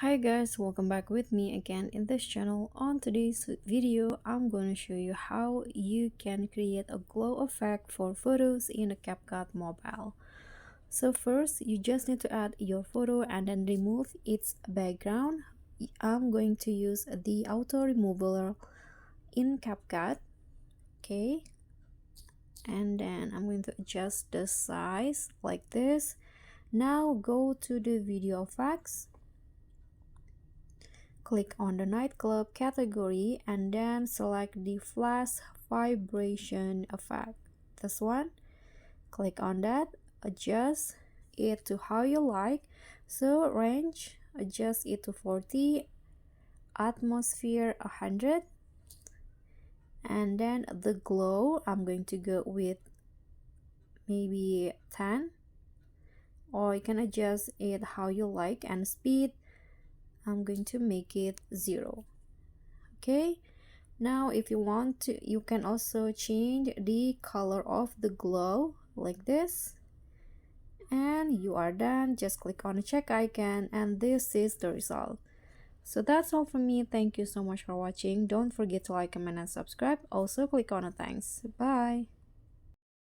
Hi guys, welcome back with me again in this channel. On today's video, I'm going to show you how you can create a glow effect for photos in a CapCut Mobile. So first, you just need to add your photo and then remove its background. I'm going to use the auto remover in CapCut, okay? And then I'm going to adjust the size like this. Now go to the video effects. Click on the Nightclub category and then select the flash vibration effect. This one. Click on that. Adjust it to how you like. So range, adjust it to 40. Atmosphere 100. And then the glow, I'm going to go with maybe 10. Or you can adjust it how you like, and speed, I'm going to make it 0. Okay, now if you want to, you can also change the color of the glow like this, and you are done. Just click on the check icon and this is the result. So that's all from me. Thank you so much for watching. Don't forget to like, comment and subscribe. Also click on the thanks. Bye.